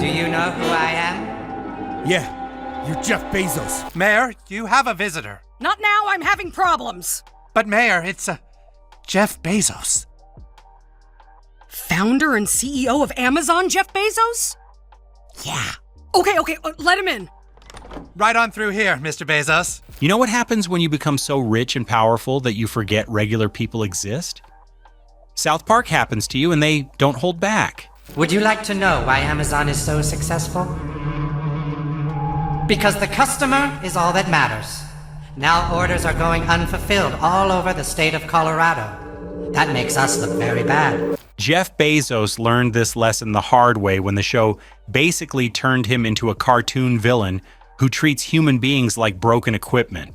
Do you know who I am? Yeah, you're Jeff Bezos. Mayor, you have a visitor. Not now, I'm having problems. But Mayor, it's Jeff Bezos. Founder and CEO of Amazon, Jeff Bezos? Yeah. Okay, let him in. Right on through here, Mr. Bezos. You know what happens when you become so rich and powerful that you forget regular people exist? South Park happens to you and they don't hold back. Would you like to know why Amazon is so successful? Because the customer is all that matters. Now orders are going unfulfilled all over the state of Colorado. That makes us look very bad. Jeff Bezos learned this lesson the hard way when the show basically turned him into a cartoon villain who treats human beings like broken equipment.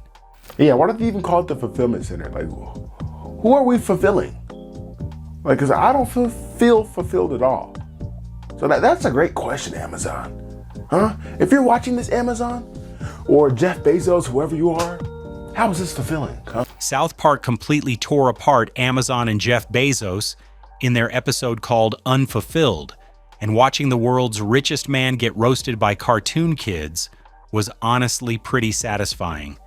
Yeah, why don't they even call it the fulfillment center? Like, who are we fulfilling? Like, because I don't feel fulfilled at all. So that's a great question, Amazon. Huh? If you're watching this, Amazon, or Jeff Bezos, whoever you are, how is this fulfilling? Huh? South Park completely tore apart Amazon and Jeff Bezos in their episode called Unfulfilled, and watching the world's richest man get roasted by cartoon kids was honestly pretty satisfying.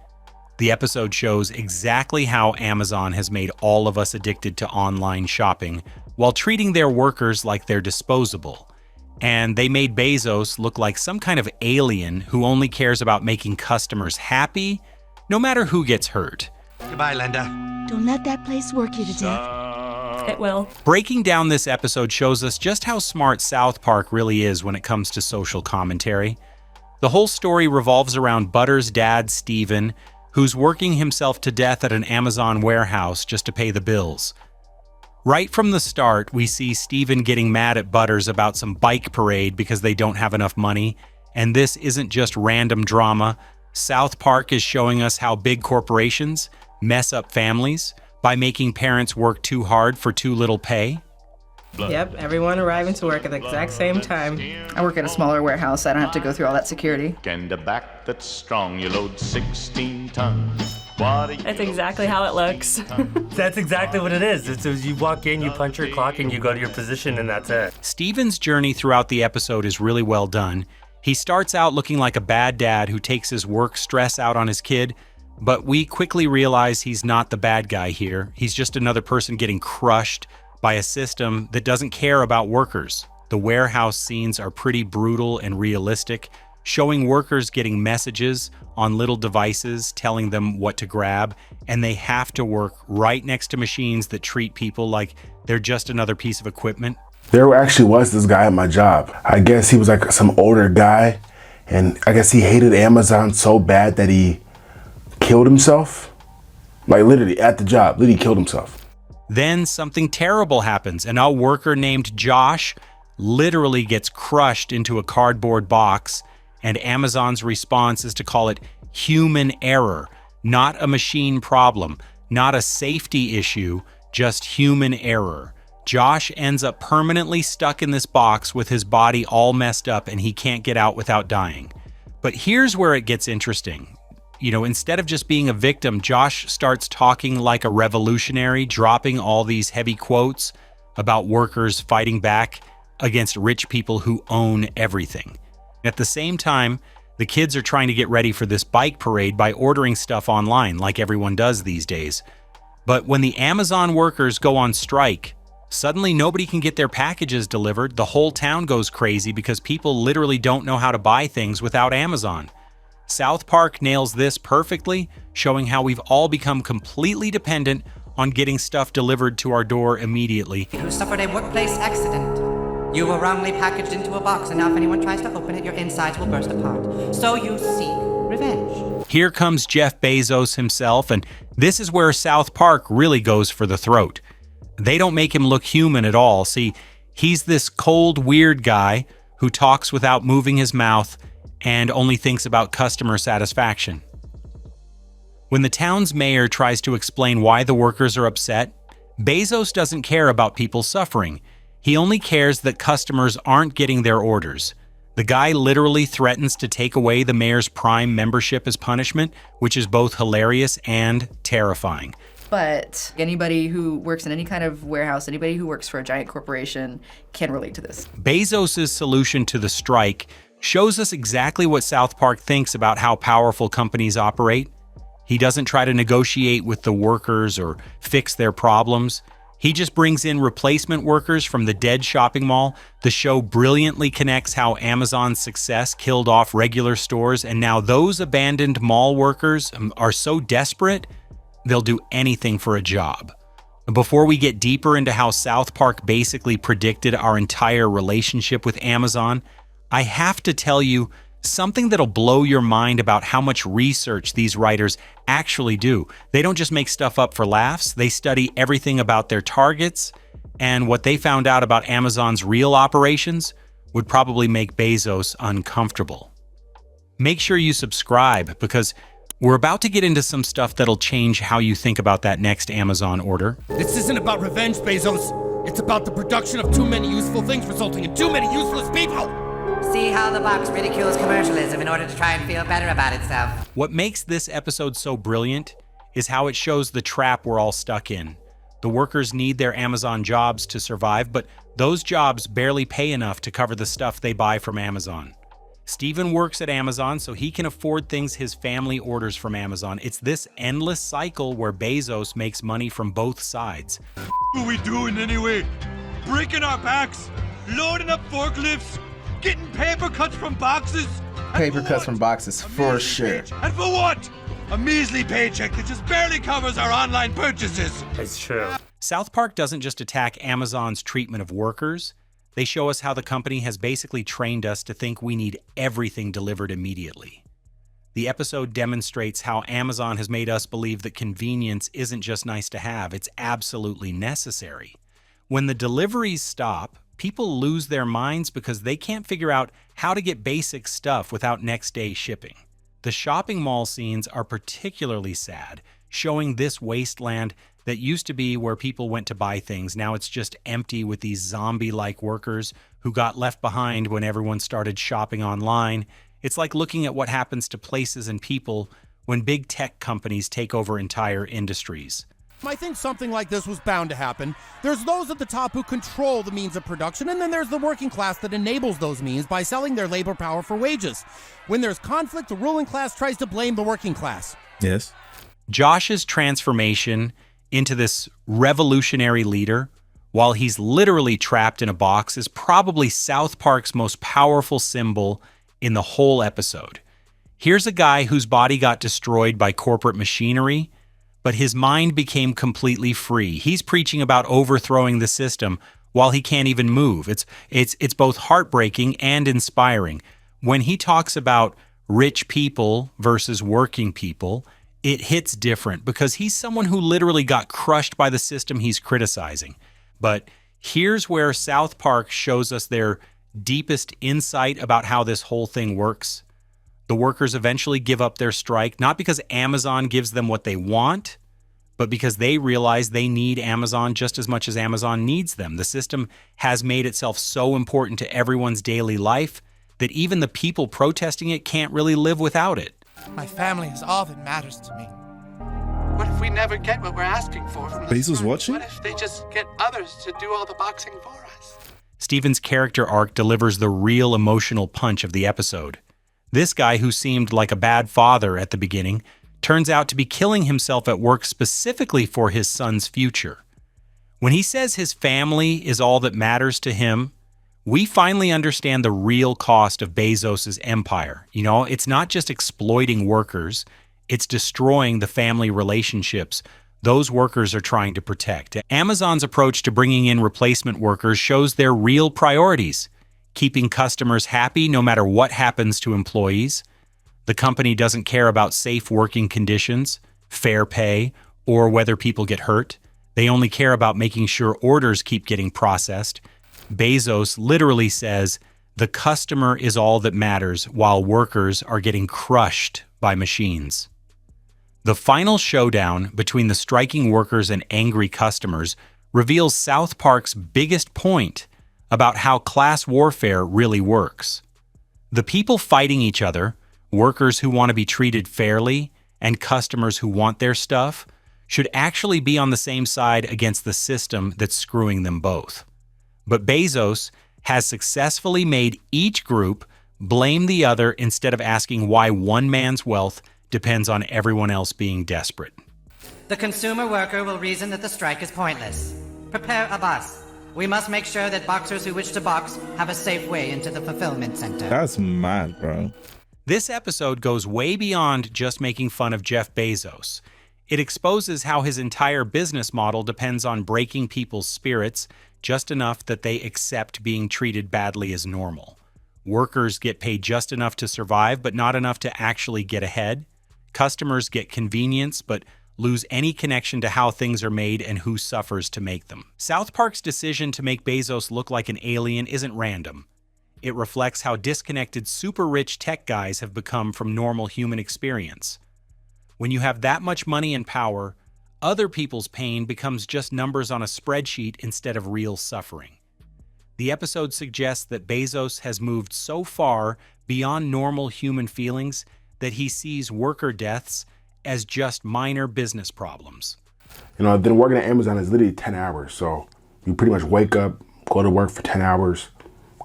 The episode shows exactly how Amazon has made all of us addicted to online shopping while treating their workers like they're disposable. And they made Bezos look like some kind of alien who only cares about making customers happy, no matter who gets hurt. Goodbye, Linda. Don't let that place work you to death. It will. Breaking down this episode shows us just how smart South Park really is when it comes to social commentary. The whole story revolves around Butter's dad, Steven, who's working himself to death at an Amazon warehouse just to pay the bills. Right from the start, we see Steven getting mad at Butters about some bike parade because they don't have enough money, and this isn't just random drama. South Park is showing us how big corporations mess up families by making parents work too hard for too little pay. Yep, everyone arriving to work at the exact same time. I work at a smaller warehouse. I don't have to go through all that security. And a back that's strong, you load 16 tons. That's exactly how it looks. That's exactly what it is. It's you walk in, you punch your clock, and you go to your position, and that's it. Steven's journey throughout the episode is really well done. He starts out looking like a bad dad who takes his work stress out on his kid, but we quickly realize he's not the bad guy here. He's just another person getting crushed by a system that doesn't care about workers. The warehouse scenes are pretty brutal and realistic, showing workers getting messages on little devices telling them what to grab, and they have to work right next to machines that treat people like they're just another piece of equipment. There actually was this guy at my job. I guess he was like some older guy, and I guess he hated Amazon so bad that he killed himself. Like literally at the job, literally killed himself. Then something terrible happens, and a worker named Josh literally gets crushed into a cardboard box, and Amazon's response is to call it human error, not a machine problem, not a safety issue, just human error. Josh ends up permanently stuck in this box with his body all messed up, and he can't get out without dying. But here's where it gets interesting. You know, instead of just being a victim, Josh starts talking like a revolutionary, dropping all these heavy quotes about workers fighting back against rich people who own everything. At the same time, the kids are trying to get ready for this bike parade by ordering stuff online, like everyone does these days. But when the Amazon workers go on strike, suddenly nobody can get their packages delivered. The whole town goes crazy because people literally don't know how to buy things without Amazon. South Park nails this perfectly, showing how we've all become completely dependent on getting stuff delivered to our door immediately. Who suffered a workplace accident. You were wrongly packaged into a box, and now if anyone tries to open it, your insides will burst apart. So you seek revenge. Here comes Jeff Bezos himself, and this is where South Park really goes for the throat. They don't make him look human at all. See, he's this cold, weird guy who talks without moving his mouth and only thinks about customer satisfaction. When the town's mayor tries to explain why the workers are upset, Bezos doesn't care about people suffering. He only cares that customers aren't getting their orders. The guy literally threatens to take away the mayor's Prime membership as punishment, which is both hilarious and terrifying. But anybody who works in any kind of warehouse, anybody who works for a giant corporation can relate to this. Bezos' solution to the strike shows us exactly what South Park thinks about how powerful companies operate. He doesn't try to negotiate with the workers or fix their problems. He just brings in replacement workers from the dead shopping mall. The show brilliantly connects how Amazon's success killed off regular stores, and now those abandoned mall workers are so desperate, they'll do anything for a job. Before we get deeper into how South Park basically predicted our entire relationship with Amazon, I have to tell you something that'll blow your mind about how much research these writers actually do. They don't just make stuff up for laughs. They study everything about their targets, and what they found out about Amazon's real operations would probably make Bezos uncomfortable. Make sure you subscribe, because we're about to get into some stuff that'll change how you think about that next Amazon order. This isn't about revenge, Bezos. It's about the production of too many useful things resulting in too many useless people. See how the box ridicules commercialism in order to try and feel better about itself. What makes this episode so brilliant is how it shows the trap we're all stuck in. The workers need their Amazon jobs to survive, but those jobs barely pay enough to cover the stuff they buy from Amazon. Steven works at Amazon so he can afford things his family orders from Amazon. It's this endless cycle where Bezos makes money from both sides. What are we doing anyway? Breaking our backs, loading up forklifts, getting paper cuts from boxes. Paper cuts from boxes, for sure. And for what? A measly paycheck that just barely covers our online purchases. It's true. South Park doesn't just attack Amazon's treatment of workers. They show us how the company has basically trained us to think we need everything delivered immediately. The episode demonstrates how Amazon has made us believe that convenience isn't just nice to have, it's absolutely necessary. When the deliveries stop, people lose their minds because they can't figure out how to get basic stuff without next day shipping. The shopping mall scenes are particularly sad, showing this wasteland that used to be where people went to buy things. Now it's just empty with these zombie-like workers who got left behind when everyone started shopping online. It's like looking at what happens to places and people when big tech companies take over entire industries. I think something like this was bound to happen. There's those at the top who control the means of production, and then there's the working class that enables those means by selling their labor power for wages. When there's conflict, the ruling class tries to blame the working class. Yes. Josh's transformation into this revolutionary leader, while he's literally trapped in a box, is probably South Park's most powerful symbol in the whole episode. Here's a guy whose body got destroyed by corporate machinery, but his mind became completely free. He's preaching about overthrowing the system while he can't even move. It's both heartbreaking and inspiring. When he talks about rich people versus working people, it hits different because he's someone who literally got crushed by the system he's criticizing. But here's where South Park shows us their deepest insight about how this whole thing works. The workers eventually give up their strike, not because Amazon gives them what they want, but because they realize they need Amazon just as much as Amazon needs them. The system has made itself so important to everyone's daily life that even the people protesting it can't really live without it. My family is all that matters to me. What if we never get what we're asking for from the Bezos start? watching? What if they just get others to do all the boxing for us? Steven's character arc delivers the real emotional punch of the episode. This guy, who seemed like a bad father at the beginning, turns out to be killing himself at work specifically for his son's future. When he says his family is all that matters to him, we finally understand the real cost of Bezos' empire. You know, it's not just exploiting workers, it's destroying the family relationships those workers are trying to protect. Amazon's approach to bringing in replacement workers shows their real priorities: keeping customers happy no matter what happens to employees. The company doesn't care about safe working conditions, fair pay, or whether people get hurt. They only care about making sure orders keep getting processed. Bezos literally says, the customer is all that matters, while workers are getting crushed by machines. The final showdown between the striking workers and angry customers reveals South Park's biggest point about how class warfare really works. The people fighting each other, workers who want to be treated fairly and customers who want their stuff, should actually be on the same side against the system that's screwing them both. But Bezos has successfully made each group blame the other instead of asking why one man's wealth depends on everyone else being desperate. The consumer worker will reason that the strike is pointless. Prepare a bus. We must make sure that boxers who wish to box have a safe way into the fulfillment center. That's mad, bro. This episode goes way beyond just making fun of Jeff Bezos. It exposes how his entire business model depends on breaking people's spirits just enough that they accept being treated badly as normal. Workers get paid just enough to survive, but not enough to actually get ahead. Customers get convenience, but lose any connection to how things are made and who suffers to make them. South Park's decision to make Bezos look like an alien isn't random. It reflects how disconnected super-rich tech guys have become from normal human experience. When you have that much money and power, other people's pain becomes just numbers on a spreadsheet instead of real suffering. The episode suggests that Bezos has moved so far beyond normal human feelings that he sees worker deaths as just minor business problems. You know, then working at Amazon is literally 10 hours. So you pretty much wake up, go to work for 10 hours,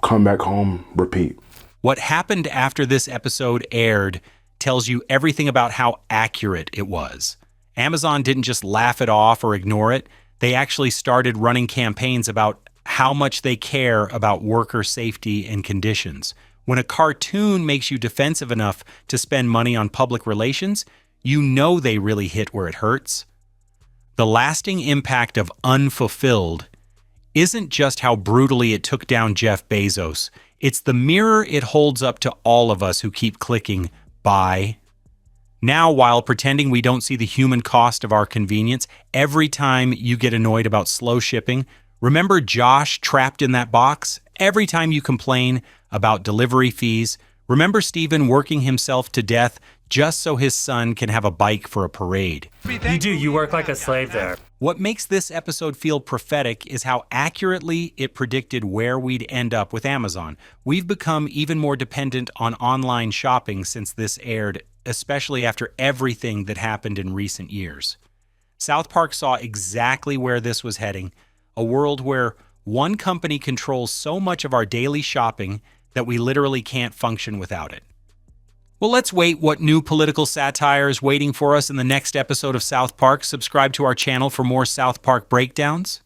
come back home, repeat. What happened after this episode aired tells you everything about how accurate it was. Amazon didn't just laugh it off or ignore it. They actually started running campaigns about how much they care about worker safety and conditions. When a cartoon makes you defensive enough to spend money on public relations, you know they really hit where it hurts. The lasting impact of Unfulfilled isn't just how brutally it took down Jeff Bezos. It's the mirror it holds up to all of us who keep clicking buy. Now, while pretending we don't see the human cost of our convenience, every time you get annoyed about slow shipping, remember Josh trapped in that box? Every time you complain about delivery fees, remember Steven working himself to death just so his son can have a bike for a parade. You do. You work like a slave there. What makes this episode feel prophetic is how accurately it predicted where we'd end up with Amazon. We've become even more dependent on online shopping since this aired, especially after everything that happened in recent years. South Park saw exactly where this was heading, a world where one company controls so much of our daily shopping that we literally can't function without it. Well, let's wait what new political satire is waiting for us in the next episode of South Park. Subscribe to our channel for more South Park breakdowns.